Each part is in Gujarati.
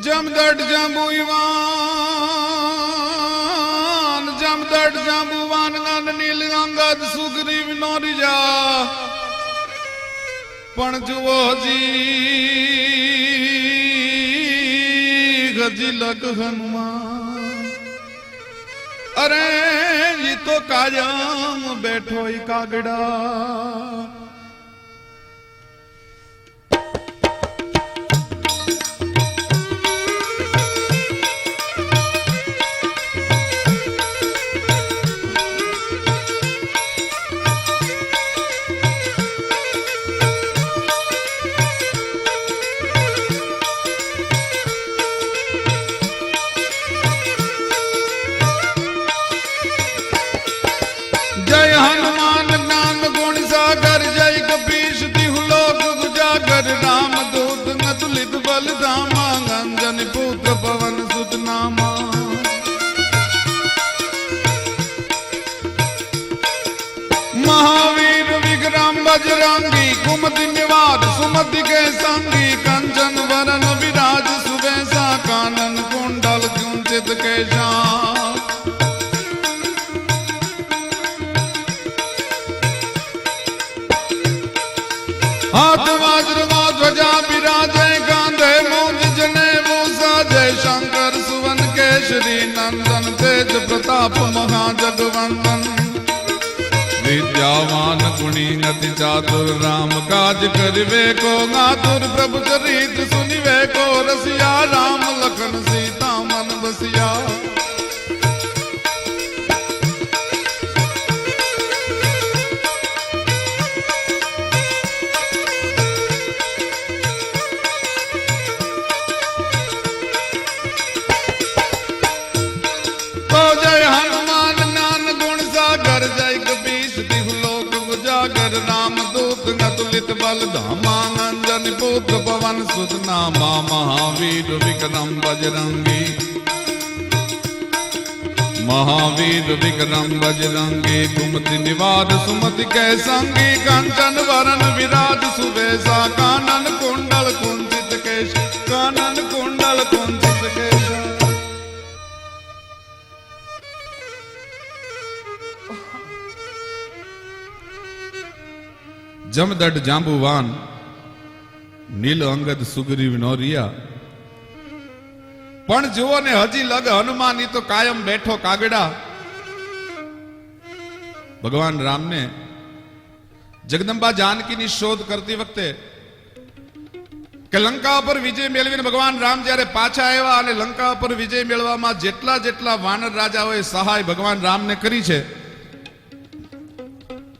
જમદટ જાંબુવાન જમદટ જાંબુવાન નન નીલ અંગદ સુગ્રીવ નો રીજા પણ જુઓ જી ગજી લગ હનુમાન અરે ઈ તો કાયમ બેઠો ઈ કાગડા महावीर विक्रम बजरंगी कुमति निवार सुमति के संगी कंचन वरन विराज सुबेसा कानन कुंडल कुंचित केशा हाथ वज्र ध्वजा विराजे कांधे मूंज जनेऊ साजे शंकर सुवन केशरी नंदन तेज प्रताप महाजगवंदन विद्यावान गुणी अति चातुर राम काज करिवे को आतुर प्रभु चरित सुनिवे को रसिया राम लखन सीता मन बसिया तो जय हनुमान ज्ञान गुण सागर जय राम दूत नतुलित बल धामा अंजन पुत्र पवन सुत नामा महावीर विक्रम बजरंगी महावीर विक्रम बजरंगी कुमति निवार सुमति के संगी कंचन वरन विराज सुबेसा कानन कुंडल कुंचित केश कानन कुंडल कुंचित केश जमदट जांबुवान नील अंगद सुग्रीव नो रिया पण जुओ ने हजी लग हनुमान तो कायम बैठो कागड़ा भगवान राम ने जगदंबा जानकी नी शोध करती वक्ते के लंका पर विजय मेळवीने भगवान राम जયારે पाछा આવ્યા અને લંકા પર વિજય મેળવવામાં જેટલા જેટલા વાનર રાજાઓએ સહાય ભગવાન રામને કરી છે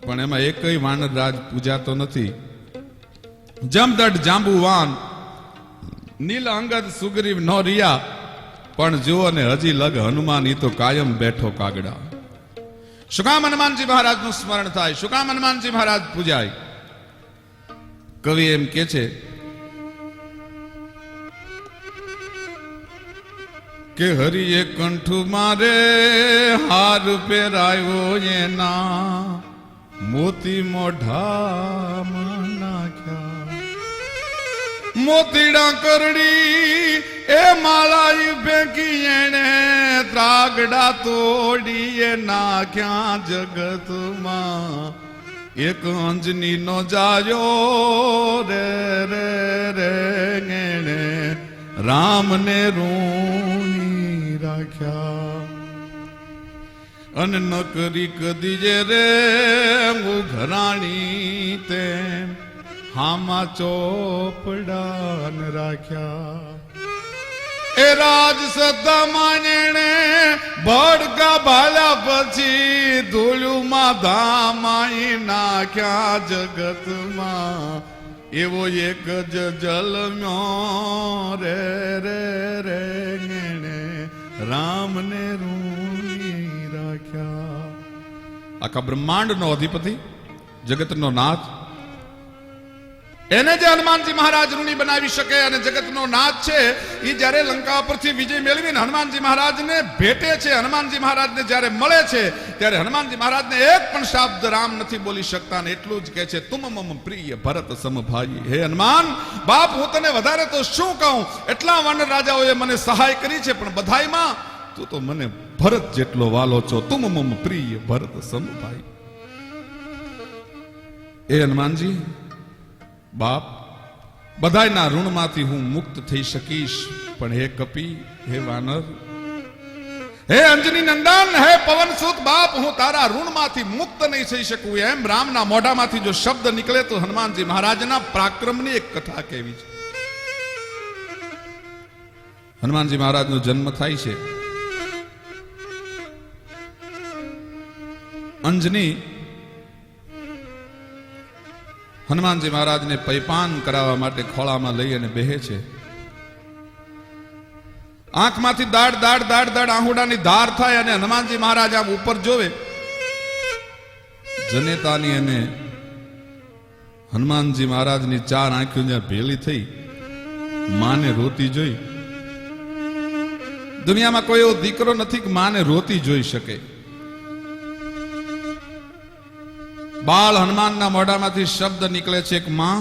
પણ એમાં એકય વાનર રાજ પૂજાતો નથી જમદટ જાંબુવાન નીલ અંગદ સુગ્રીવ નો રિયા પણ જુઓ ને હજી લગ હનુમાન ઈ તો કાયમ બેઠો કાગડા શું કામ હનુમાનજી મહારાજનું સ્મરણ થાય શું કામ હનુમાનજી મહારાજ પૂજાય કવિ એમ કે છે કે હરિએ કંઠ મારે હાર પહેરાયો એના मोती मोढ़ा नाख्या मोतीड़ा करड़ी ए मालाई फेंकी एने त्रागड़ा तोड़ी ए नाख्या जगत मां एक अंजनी नो जायो रे रे रे गेने राम ने रूनी राख्या अन नकरी कदीजे रे घराणी ते हामा चोपड़ान राख्या ए राज सत्ता माने भड़का भाला पछी धूलू मा धामाई नाख्या जगत मा एवो एक जल म्यो रे रे रे गेणे राम ने रूनी आखा ब्रह्मांड नो अधिपति जगत नो नाथ એને જે હનુમાનજી મહારાજ ઋણી બનાવી શકે અને જગતનો નાથ છે એ જ્યારે લંકા પરથી વિજય મેળવીને હનુમાનજી મહારાજને ભેટે છે, હનુમાનજી મહારાજને જ્યારે મળે છે ત્યારે હનુમાનજી મહારાજને એક પણ શબ્દ રામ નથી બોલી શકતા અને એટલું જ કહે છે, તુમ મમ પ્રિય ભરત સમભાઈ. હે હનુમાન બાપ, હું તને વધારે તો શું કહું, એટલા વાનર રાજાઓએ મને સહાય કરી છે, પણ બધાયમાં તું તો મને ભરત જેટલો વાલો છો. તુમ મમ પ્રિય ભરત સમભાઈ. એ હનુમાનજી બાપ, બધાયના ઋણમાંથી હું મુક્ત થઈ શકીશ, પણ હે કપી, હે વાનર, હે અંજની નંદન, હે પવનસુત બાપ, હું તારા ઋણમાંથી મુક્ત નહીં થઈ શકું. એમ રામના મોઢામાંથી જો શબ્દ નીકળે તો હનુમાનજી મહારાજના પરાક્રમની એક કથા કહેવી છે. હનુમાનજી મહારાજનો જન્મ થાય છે. અંજની હનુમાનજી મહારાજને પૈપાન કરાવવા માટે ખોળામાં લઈ અને બેહે છે. આંખમાંથી દાડ દાડ દાડ દાડ આહુડાની ધાર થાય અને હનુમાનજી મહારાજ આમ ઉપર જોવે. જનેતાની અને હનુમાનજી મહારાજની ચાર આંખો જ્યાં ભેળી થઈ માને રોતી જોઈ. દુનિયામાં કોઈ એવો દીકરો નથી કે માને રોતી જોઈ શકે. બાળ હનુમાનના મોઢામાંથી શબ્દ નીકળે છે કે માં,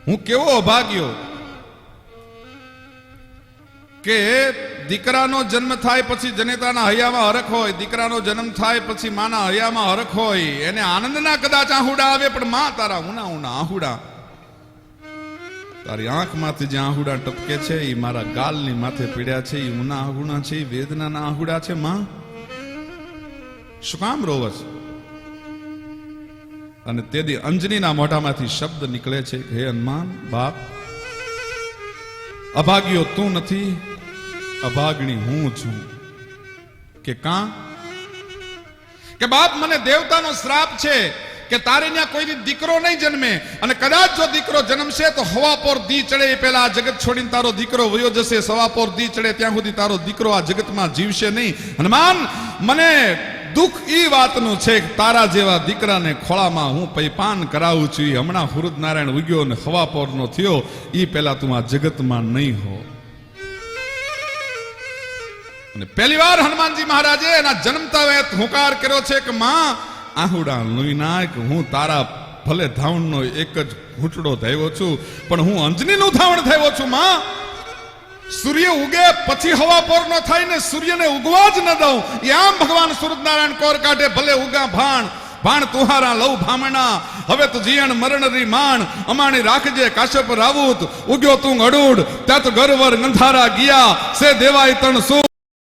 હું કેવો અભાગ્યો કે દીકરાનો જન્મ થાય પછી જનેતાના હૈયામાં હરખ હોય, દીકરાનો જન્મ થાય પછી માના હૈયામાં હરખ હોય, એને આનંદના કદાચ આહુડા આવે, પણ માં તારા ઉના ઉના આહુડા, તારી આંખમાંથી જે આહુડા ટપકે છે એ મારા ગાલની માથે પીડ્યા છે, એ ઉના આહુડા છે, એ વેદનાના આહુડા છે. માં શું કામ રોવસ? અને તેથી અંજનીના મોઢામાંથી શબ્દ નીકળે છે, હે હનુમાન બાપ, અભાગ્યો તું નથી, અભાગણી હું છું. કે કાં? કે બાપ, મને દેવતાનો શ્રાપ છે કે તારે ત્યાં કોઈ દીકરો નહીં જન્મે, અને કદાચ જો દીકરો જન્મશે તો હવાપોર દી ચડે એ પહેલા આ જગત છોડીને તારો દીકરો વયો જશે. સવાપોર દી ચડે ત્યાં સુધી તારો દીકરો આ જગતમાં જીવશે નહીં. હનુમાન, મને દુઃખ ઈ વાતનું છે કે તારા જેવા દીકરાને ખોળામાં હું પૈપાન કરાવું છું. હમણાં હુરુદ નારાયણ ઉગ્યો અને હવાપોરનો થયો, ઈ પહેલા તું આ જગતમાં નહીં હો. અને પહેલી વાર હનુમાનજી મહારાજે એના જન્મતા વેત હુંકાર કર્યો છે કે માં, આહુડા લોહી નાખ, હું તારા ભલે ધાવણનો એક જ ઘૂંટડો થયો છું, પણ હું અંજનીનું ધાવણ થયો છું. માં, સૂર્ય ઉગે પછી હવાપોર નો થાય ને સૂર્યને ઉગવા જ ન દઉં. આમ ભગવાન સૂરજનારાયણ કોર કાઢે, ભલે ઉગા ભાણ ભાણ તુહારા લવ ભામણા, હવે તું જીયણ મરણ રી માણ, અમાણી રાખજે કાશ્યપ રાવુત, ઉગ્યો તું અડુડ, ત્યાત ગરવર ગંધારા ગયા, સે દેવાય તણ સુ